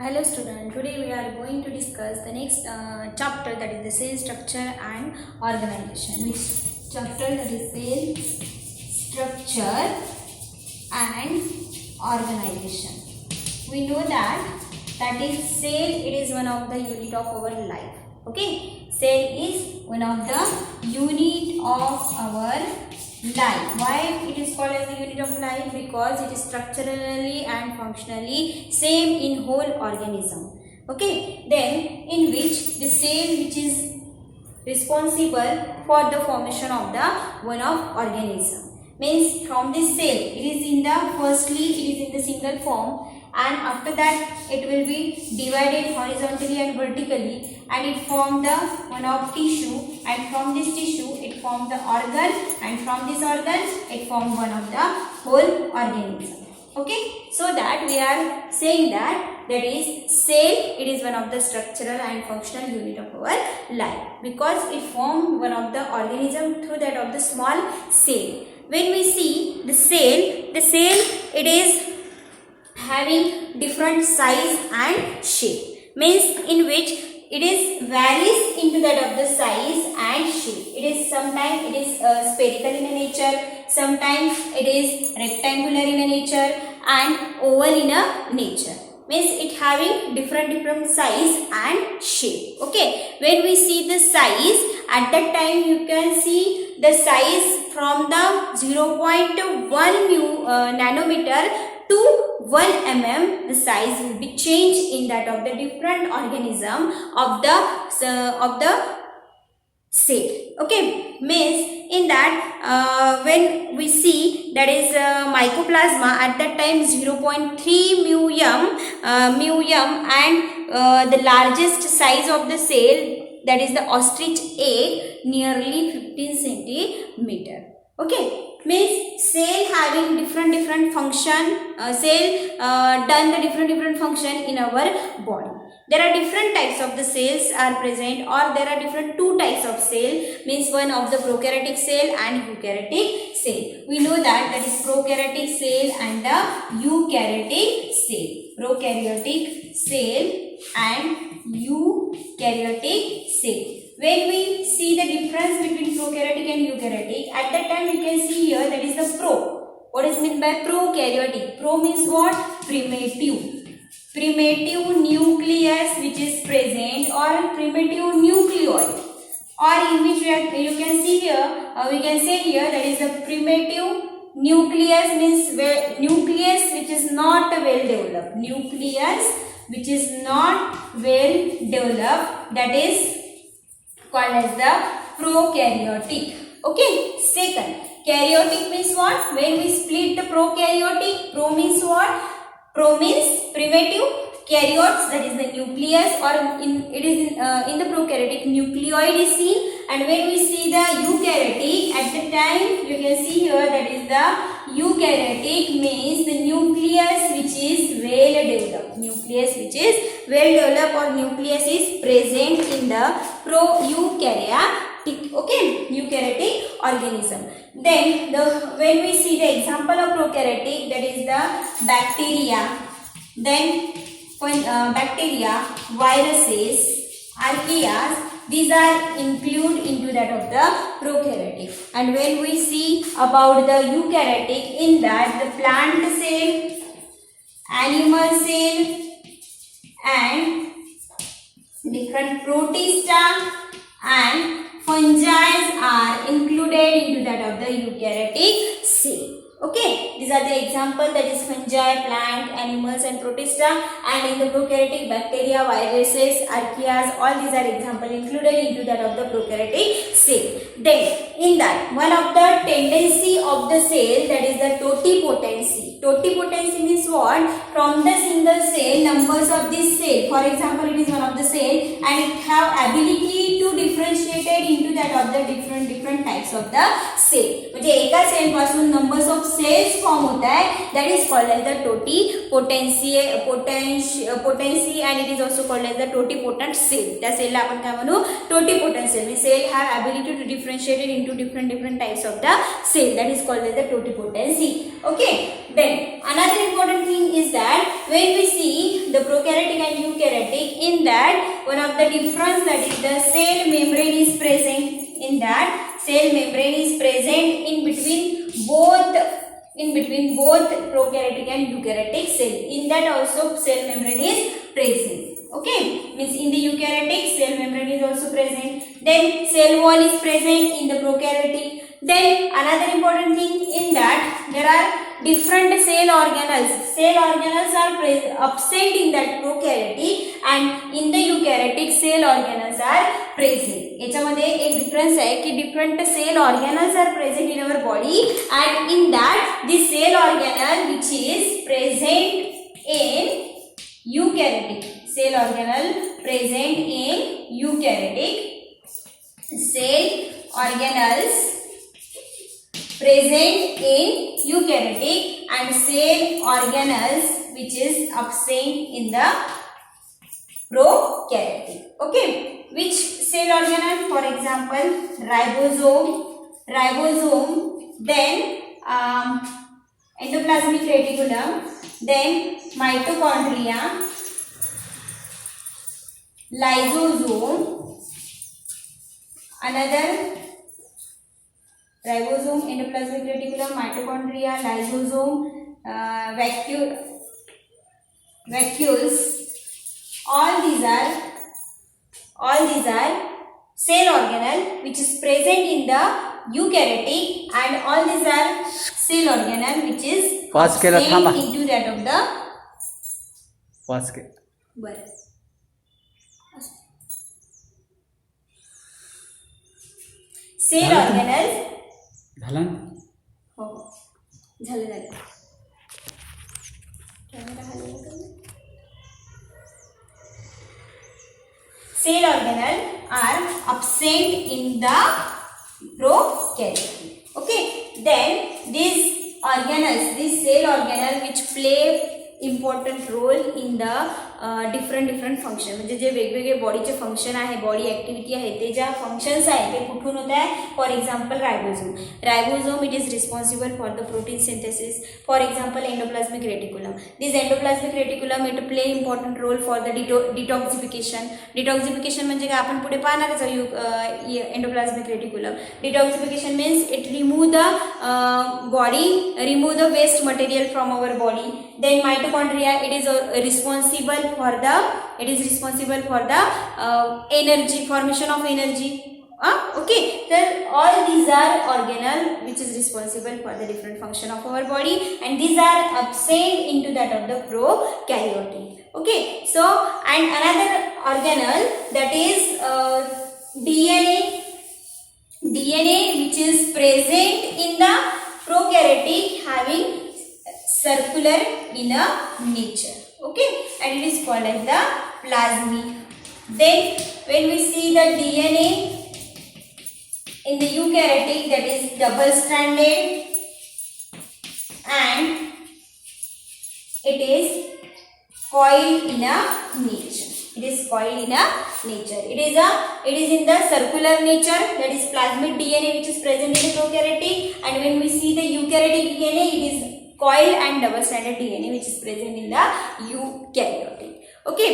Hello student, today we are going to discuss the next chapter, that is the cell structure and organization. Which chapter? That is cell structure and organization. We know that is cell, it is one of the unit of our life. Okay, cell is one of the unit of our life. Why it is called as the unit of life? Because it is structurally and functionally same in whole organism. Okay, then in which the cell which is responsible for the formation of the one of organism, means from this cell it is in the firstly it is in the single form, and after that it will be divided horizontally and vertically, and it form the one of tissue, and from this tissue it form the organ, and from this organ it form one of the whole organism. Okay, so that we are saying that is cell, it is one of the structural and functional unit of our life, because it form one of the organism through that of the small cell. When we see the cell it is having different size and shape, means in which it is varies into that of the size and shape. It is sometimes it is spherical in a nature, sometimes it is rectangular in a nature, and oval in a nature, means it having different size and shape. Okay, when we see the size, at that time you can see the size from the 0.1 nanometer to 1 mm, the size will be changed in that of the different organism of the cell. Okay, means in that when we see that is mycoplasma, at that time 0.3 mu and the largest size of the cell, that is the ostrich egg, nearly 15 centimeter. Okay, means cell having different function, done the different function in our body. There are different types of the cells are present, or there are different two types of cell, means one of the prokaryotic cell and eukaryotic cell. We know that is prokaryotic cell and the eukaryotic cell. Prokaryotic cell and eukaryotic cell. When we see the difference between prokaryotic and eukaryotic, at that time you can see here that is the pro. What is meant by prokaryotic? Pro means what? Primitive nucleus which is present, or primitive nucleoid, or in which you can see here, we can say here that is the primitive nucleus, means nucleus which is not well developed. Nucleus which is not well developed, that is called as the prokaryotic. Okay, second, karyotic means what? When we split the prokaryotic, pro means what? Pro means primitive, karyotes, that is the nucleus, or it is in the prokaryotic nucleoid is seen, and when we see the eukaryotic, at the time you can see here that is the eukaryotic, means the nucleus which is well developed. Nucleus which is well developed, or nucleus is present in the prokaryotic. Okay, eukaryotic organism. Then when we see the example of prokaryotic, that is the bacteria, then bacteria, viruses, archaeas, these are included into that of the prokaryotic. And when we see about the eukaryotic, in that the plant cell, animal cell, and different protista and fungi are included into that of the eukaryotic cell. Okay, these are the example, that is fungi, plant, animals and protista, and in the prokaryotic bacteria, viruses, archaeas, all these are example included into that of the prokaryotic cell. Then in that, one of the tendency of the cell, that is the totipotency. Totipotency means what? From the single cell, numbers of this cell, for example it is one of the cell, and it have ability to differentiate into that of the different types of the cell. म्हणजे एका cell पासून numbers of cells form होता है, that is called as the totipotency, and it is also called as the totipotent cell. त्या सेलला आपण काय म्हणू? Totipotent cell. The cell have ability to differentiate into different types of the cell, that is is called as the totipotency. Okay, then another important thing is that when we see the prokaryotic and eukaryotic, in that one of the difference, that is the cell membrane is present. In that cell membrane is present in between both prokaryotic and eukaryotic cell. In that also cell membrane is present. Okay, means in the eukaryotic cell membrane is also present. Then cell wall is present in the prokaryotic. Then another important thing in that there are different cell organelles. Cell organelles are absent in that prokaryotic and in the eukaryotic cell organelles are present. याच्यामध्ये एक difference आहे की different cell organelles are present in our body, and in that the cell organelle which is present in eukaryotic, cell organelle present in eukaryotic, cell organelles present in eukaryotic, and cell organelles which is absent in the prokaryotic. Okay, which cell organelle? For example, ribosome, then endoplasmic reticulum, then mitochondria, lysosome, another ribosome, endoplasmic reticulum, mitochondria, lysosome, vacuoles. All these are cell organelle which is present in the eukaryotic, and all these are cell organelle which is present into that of the cell organelle. Cell organelle are absent in the prokaryotic. Okay, then these organelles, these cell organelle which play important role in the different function, म्हणजे जे वेगवेगळे बॉडीचे function आहे, body activity आहे, ते ज्या functions आहे ते कुठून होत आहे. For example ribosome it is responsible for the protein synthesis. For example endoplasmic reticulum, this endoplasmic reticulum it play important role for the detoxification म्हणजे काय आपण पुढे पाहणारच आहोत. Endoplasmic reticulum detoxification means it remove the body, remove the waste material from our body. Then mitochondria, it is responsible for the energy, formation of energy. Okay, so all these are organelle which is responsible for the different function of our body, and these are absent into that of the prokaryotic. Okay, so and another organelle, that is DNA which is present in the prokaryotic, having circular in a nature. Okay, and it is called as the plasmid. Then when we see the DNA in the eukaryotic, that is double stranded, and it is coiled in a nature. It is in the circular nature, that is plasmid DNA which is present in the prokaryotic, and when we see the eukaryotic DNA, it is coiled and double stranded DNA which is present in the eukaryotic. Okay.